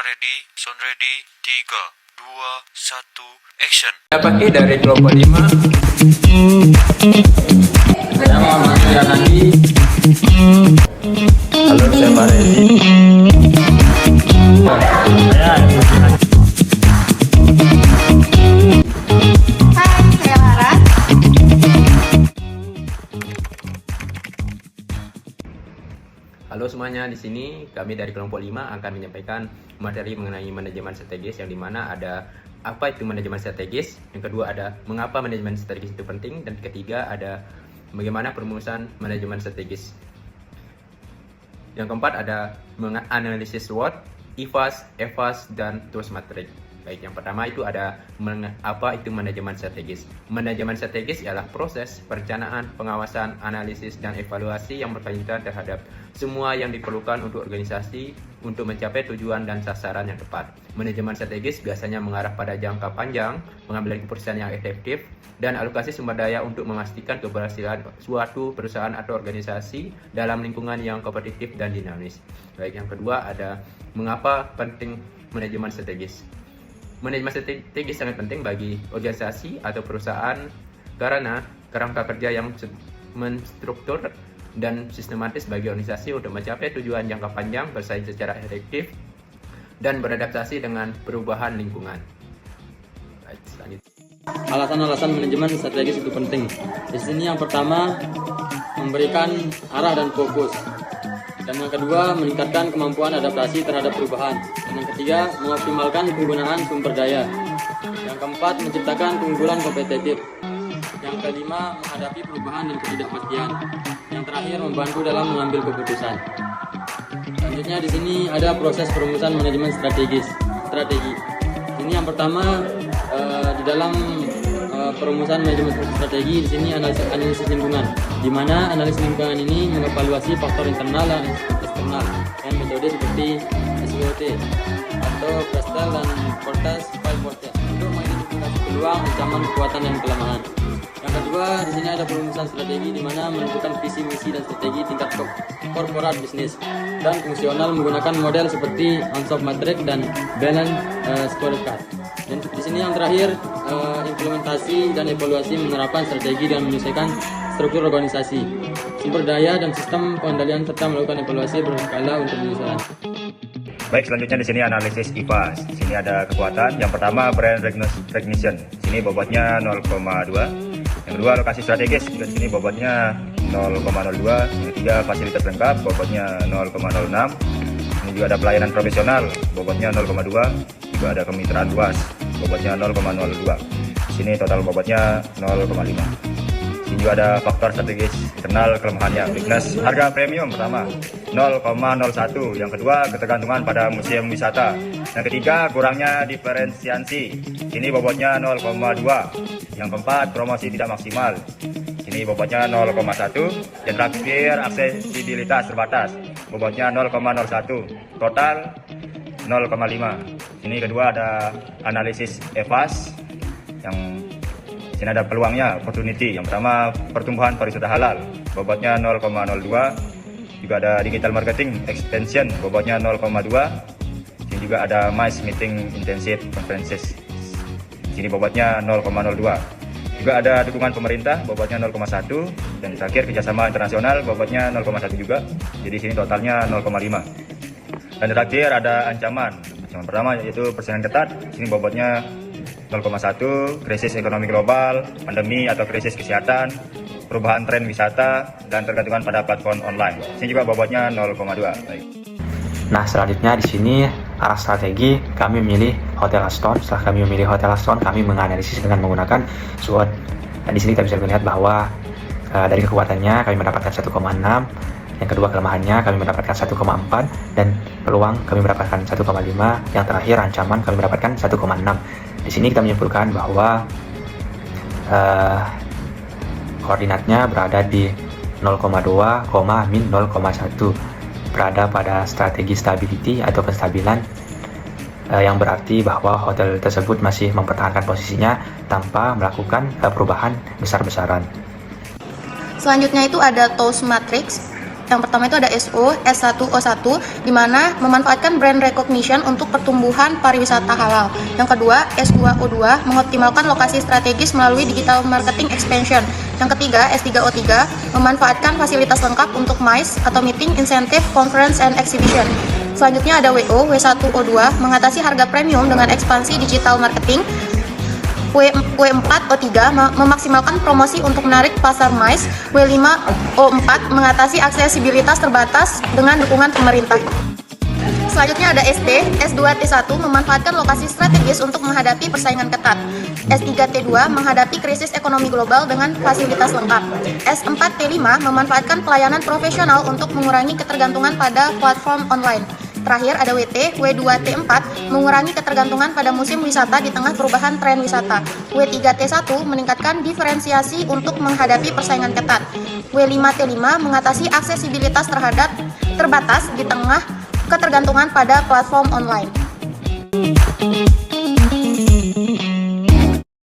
ready, sound ready, 3, 2, 1, action. Dapat dari kelompok 5. Saya Muhammad Yanadi. Halo, saya Pak Rezi. Hai, saya Laras. Halo semuanya, di sini kami dari kelompok 5 akan menyampaikan materi mengenai manajemen strategis, yang dimana ada apa itu manajemen strategis, yang kedua ada mengapa manajemen strategis itu penting, dan ketiga ada bagaimana perumusan manajemen strategis. Yang keempat ada menganalisis SWOT, IFAS, EFAS, dan tools matrix. Baik, yang pertama itu ada apa itu manajemen strategis. Manajemen strategis ialah proses perencanaan, pengawasan, analisis, dan evaluasi yang berkaitan terhadap semua yang diperlukan untuk organisasi untuk mencapai tujuan dan sasaran yang tepat. Manajemen strategis biasanya mengarah pada jangka panjang, pengambilan keputusan yang efektif, dan alokasi sumber daya untuk memastikan keberhasilan suatu perusahaan atau organisasi dalam lingkungan yang kompetitif dan dinamis. Baik, yang kedua ada mengapa penting manajemen strategis. Manajemen strategis sangat penting bagi organisasi atau perusahaan karena kerangka kerja yang menstruktur dan sistematis bagi organisasi untuk mencapai tujuan jangka panjang, bersaing secara efektif, dan beradaptasi dengan perubahan lingkungan. Baik, selanjutnya. Alasan-alasan manajemen strategis itu penting. Di sini yang pertama, memberikan arah dan fokus. Dan yang kedua, meningkatkan kemampuan adaptasi terhadap perubahan. Dan yang ketiga, mengoptimalkan penggunaan sumber daya. Yang keempat, menciptakan keunggulan kompetitif. Yang kelima, menghadapi perubahan dan ketidakpastian. Yang terakhir, membantu dalam mengambil keputusan. Selanjutnya di sini ada proses perumusan manajemen strategi. Ini yang pertama, di dalam perumusan manajemen strategi di sini analisis lingkungan, di mana analisis lingkungan ini mengevaluasi faktor internal dan eksternal dengan metode seperti SWOT atau Prestel dan Fortas File Fortas untuk mengidentifikasi peluang, ancaman, kekuatan, dan kelemahan. Yang kedua, di sini ada perumusan strategi di mana menentukan visi, misi, dan strategi tingkat korporat bisnis dan fungsional menggunakan model seperti Ansoff Matrix dan Balance Scorecard. Dan di sini yang terakhir, implementasi dan evaluasi menerapkan strategi dan menyesuaikan struktur organisasi, sumber daya dan sistem pengendalian serta melakukan evaluasi berskala untuk penyesuaian. Baik, selanjutnya di sini analisis IFAS. Di sini ada kekuatan. Yang pertama brand recognition. Di sini bobotnya 0,2. Yang kedua lokasi strategis. Di sini bobotnya 0,02. Yang ketiga fasilitas lengkap. Bobotnya 0,06. Ini juga ada pelayanan profesional. Bobotnya 0,2. Juga ada kemitraan luas. Bobotnya 0,02. Di sini total bobotnya 0,5. Ini juga ada faktor strategis internal kelemahannya. Weakness, harga premium pertama 0,01. Yang kedua, ketergantungan pada museum wisata. Yang ketiga, kurangnya diferensiasi. Ini bobotnya 0,2. Yang keempat, promosi tidak maksimal. Ini bobotnya 0,1. Dan terakhir, aksesibilitas terbatas. Bobotnya 0,01. Total 0,5. Ini kedua ada analisis EFAS yang di sini ada peluangnya, opportunity. Yang pertama, pertumbuhan pariwisata halal, bobotnya 0,02. Juga ada digital marketing expansion, bobotnya 0,2. Ini juga ada MICE meeting intensive conferences. Sini bobotnya 0,02. Juga ada dukungan pemerintah, bobotnya 0,1. Dan terakhir kerjasama internasional, bobotnya 0,1 juga. Jadi sini totalnya 0,5. Dan terakhir ada ancaman. Ancaman pertama yaitu persaingan ketat. Sini bobotnya 0,1, krisis ekonomi global, pandemi atau krisis kesehatan, perubahan tren wisata, dan tergantungan pada platform online. Sini juga bobotnya 0,2. Baik. Nah, selanjutnya di sini arah strategi kami memilih Hotel Aston. Setelah kami memilih Hotel Aston, kami menganalisis dengan menggunakan SWOT. Dan di sini kita bisa melihat bahwa dari kekuatannya kami mendapatkan 1,6, yang kedua kelemahannya kami mendapatkan 1,4, dan peluang kami mendapatkan 1,5, yang terakhir ancaman kami mendapatkan 1,6. Di sini kita menyimpulkan bahwa koordinatnya berada di 0,2, min 0,1, berada pada strategi stability atau penstabilan, yang berarti bahwa hotel tersebut masih mempertahankan posisinya tanpa melakukan perubahan besar-besaran. Selanjutnya itu ada tools matrix. Yang pertama itu ada SO, S1O1, di mana memanfaatkan brand recognition untuk pertumbuhan pariwisata halal. Yang kedua, S2O2, mengoptimalkan lokasi strategis melalui digital marketing expansion. Yang ketiga, S3O3, memanfaatkan fasilitas lengkap untuk MICE atau Meeting, Incentive, Conference, and Exhibition. Selanjutnya ada WO, W1O2, mengatasi harga premium dengan ekspansi digital marketing. W4O3 memaksimalkan promosi untuk menarik pasar MICE. W5O4 mengatasi aksesibilitas terbatas dengan dukungan pemerintah. Selanjutnya ada ST, S2T1 memanfaatkan lokasi strategis untuk menghadapi persaingan ketat. S3T2 menghadapi krisis ekonomi global dengan fasilitas lengkap. S4T5 memanfaatkan pelayanan profesional untuk mengurangi ketergantungan pada platform online. Terakhir ada WT, W2T4 mengurangi ketergantungan pada musim wisata di tengah perubahan tren wisata. W3T1 meningkatkan diferensiasi untuk menghadapi persaingan ketat. W5T5 mengatasi aksesibilitas terbatas di tengah ketergantungan pada platform online.